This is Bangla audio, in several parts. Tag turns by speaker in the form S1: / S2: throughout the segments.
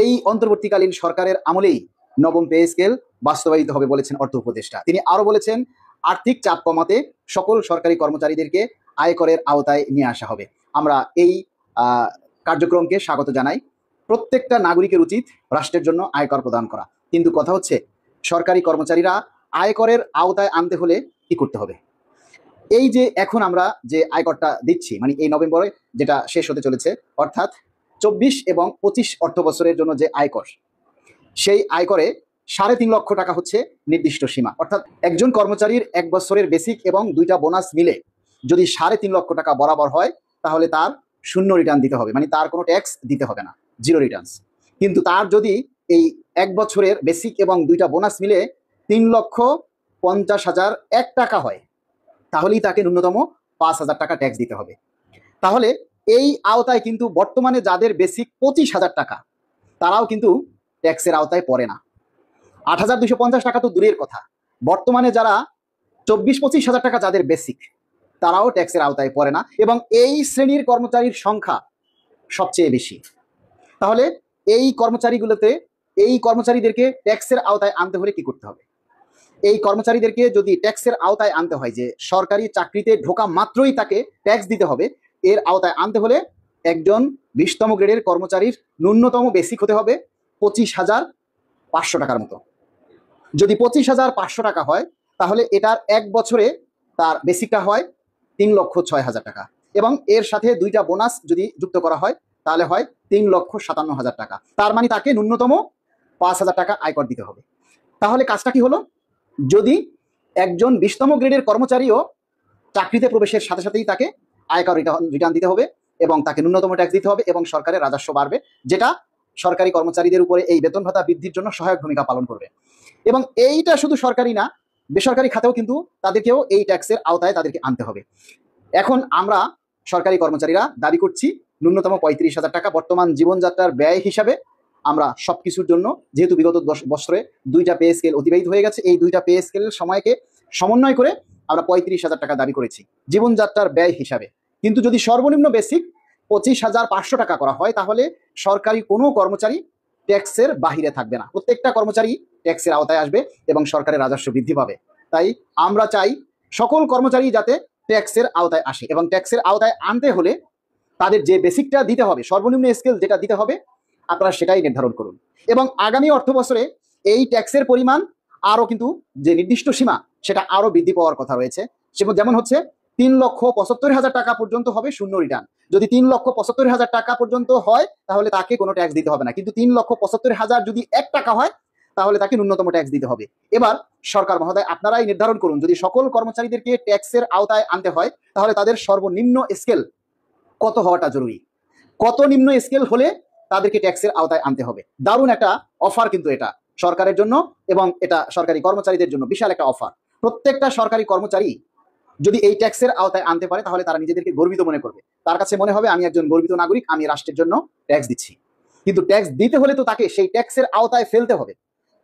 S1: এই অন্তর্বর্তীকালীন সরকারের আমলেই নবম পে স্কেল বাস্তবায়িত হবে বলেছেন অর্থ উপদেষ্টা। তিনি আরো বলেছেন, আর্থিক চাপ কমাতে সকল সরকারি কর্মচারীদেরকে আয়করের আওতায় নিয়ে আসা হবে। আমরা এই কার্যক্রমকে স্বাগত জানাই। প্রত্যেকটা নাগরিকের উচিত রাষ্ট্রের জন্য আয়কর প্রদান করা, কিন্তু কথা হচ্ছে সরকারি কর্মচারীরা আয়করের আওতায় আনতে হলে কি করতে হবে? এই যে এখন আমরা যে আয়করটা দিচ্ছি, মানে এই নভেম্বরে যেটা শেষ হতে চলেছে, অর্থাৎ 24 এবং 25 অর্থ বছরের জন্য যে আয়কর, সেই আয়করে 3.5 লক্ষ টাকা হচ্ছে নির্দিষ্ট সীমা। অর্থাৎ একজন কর্মচারীর 1 বছরের বেসিক এবং 2টা বোনাস মিলে যদি 3.5 লক্ষ টাকা বরাবর হয়, তাহলে তার শূন্য রিটার্ন দিতে হবে, মানে তার কোনো ট্যাক্স দিতে হবে না, জিরো রিটার্নস। কিন্তু তার যদি এই 1 বছরের বেসিক এবং 2টা বোনাস মিলে 3,50,001 টাকা হয়, তাহলেই তাকে ন্যূনতম 5,000 টাকা ট্যাক্স দিতে হবে। তাহলে এই আওতায় কিন্তু বর্তমানে যাদের বেসিক 25,000 টাকা, তারাও কিন্তু ট্যাক্সের আওতায় পড়ে না। 8,250 টাকা তো দূরের কথা, বর্তমানে যারা 24-25 হাজার টাকা যাদের বেসিক, তারাও ট্যাক্সের আওতায় পড়ে না, এবং এই শ্রেণীর কর্মচারীর সংখ্যা সবচেয়ে বেশি। তাহলে এই কর্মচারীদেরকে ট্যাক্সের আওতায় আনতে হলে কি করতে হবে? এই কর্মচারীদেরকে যদি ট্যাক্সের আওতায় আনতে হয়, যে সরকারি চাকরিতে ঢোকা মাত্রই তাকে ট্যাক্স দিতে হবে, এর আওতায় আনতে হলে একজন 20তম গ্রেডের কর্মচারীর ন্যূনতম বেসিক হতে হবে 25,500 টাকার মতো। যদি 25,500 টাকা হয়, তাহলে এটার 1 বছরে তার বেসিকটা হয় 3,06,000 টাকা, এবং এর সাথে 2টা বোনাস যদি যুক্ত করা হয়, তাহলে হয় 3,57,000 টাকা। তার মানে তাকে ন্যূনতম 5,000 টাকা আয়কর দিতে হবে। তাহলে কাজটা কি হলো? যদি একজন 20তম গ্রেডের কর্মচারীও চাকরিতে প্রবেশের সাথে সাথেই তাকে আয়কর রিটার্ন দিতে হবে, এবং তাকে ন্যূনতম ট্যাক্স দিতে হবে, এবং সরকারের রাজস্ব বাড়বে, যেটা সরকারি কর্মচারীদের উপরে এই বেতন ভাতা বৃদ্ধির জন্য সহায়ক ভূমিকা পালন করবে। এবং এইটা শুধু সরকারি না, বেসরকারি খাতেও কিন্তু তাদেরকেও এই ট্যাক্সের আওতায় তাদেরকে আনতে হবে। এখন আমরা সরকারি কর্মচারীরা দাবি করছি ন্যূনতম 35,000 টাকা বর্তমান জীবনযাত্রার ব্যয় হিসাবে। আমরা সবকিছুর জন্য, যেহেতু বিগত 10 বছরে 2টা পে স্কেল অতিবাহিত হয়ে গেছে, এই 2টা পে স্কেলের সময়কে সমন্বয় করে আমরা 35,000 টাকা দাবি করেছি জীবনযাত্রার ব্যয় হিসাবে। কিন্তু যদি সর্বনিম্ন বেসিক 25,500 টাকা করা হয়, তাহলে সরকারি কোনো কর্মচারী ট্যাক্সের বাহিরে থাকবে না, প্রত্যেকটা কর্মচারী ট্যাক্সের আওতায় আসবে এবং সরকারের রাজস্ব বৃদ্ধি পাবে। তাই আমরা চাই সকল কর্মচারী যাতে ট্যাক্সের আওতায় আসে, এবং ট্যাক্সের আওতায় আনতে হলে তাদের যে বেসিকটা দিতে হবে, সর্বনিম্ন স্কেল যেটা দিতে হবে, আপনারা সেটাই নির্ধারণ করুন। এবং আগামী অর্থ বছরে এই ট্যাক্সের পরিমাণ আরও কিন্তু, যে নির্দিষ্ট সীমা, সেটা আরও বৃদ্ধি পাওয়ার কথা রয়েছে। যেমন হচ্ছে 3,75,000 টাকা পর্যন্ত হবে শূন্য রিটার্ন। যদি 3,75,000 টাকা পর্যন্ত হয়, তাহলে তাকে কোনো ট্যাক্স দিতে হবে না। কিন্তু 3,75,000 যদি 1 টাকা হয়, তাহলে তাকে ন্যূনতম ট্যাক্স দিতে হবে। এবার সরকার মহোদয়, আপনারাই নির্ধারণ করুন, যদি সকল কর্মচারীদেরকে ট্যাক্সের আওতায় আনতে হয়, তাহলে তাদের সর্বনিম্ন স্কেল কত হওয়াটা জরুরি, কত নিম্ন স্কেল হলে তাদেরকে ট্যাক্সের আওতায় আনতে হবে। দারুণ একটা অফার কিন্তু এটা সরকারের জন্য, এবং এটা সরকারি কর্মচারীদের জন্য বিশাল একটা অফার। প্রত্যেকটা সরকারি কর্মচারী যদি এই ট্যাক্সের আওতায় আনতে পারে, তাহলে তারা নিজেদেরকে গর্বিত মনে করবে। তার কাছে মনে হবে, আমি একজন গর্বিত নাগরিক, আমি রাষ্ট্রের জন্য ট্যাক্স দিচ্ছি। কিন্তু ট্যাক্স দিতে হলে তো তাকে সেই ট্যাক্সের আওতায় ফেলতে হবে।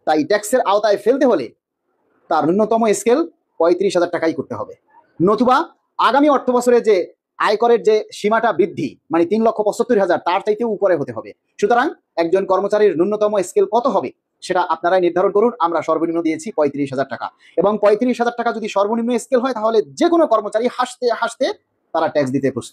S1: তাই ট্যাক্সের আওতায় ফেলতে হলে তার ন্যূনতম স্কেল 35,000 টাকাই করতে হবে। নতুবা আগামী অর্থ বছরে যে আয়করের যে সীমাটা বৃদ্ধি, মানে 3,75,000, তার চাইতেও উপরে হতে হবে। সুতরাং একজন কর্মচারীর ন্যূনতম স্কেল কত হবে, সেটা আপনারাই নির্ধারণ করুন। আমরা সর্বনিম্ন দিয়েছি 35,000 টাকা, এবং 35,000 টাকা যদি সর্বনিম্ন স্কেল হয়, তাহলে যে কোনো কর্মচারী হাসতে হাসতে তারা ট্যাক্স দিতে প্রস্তুত।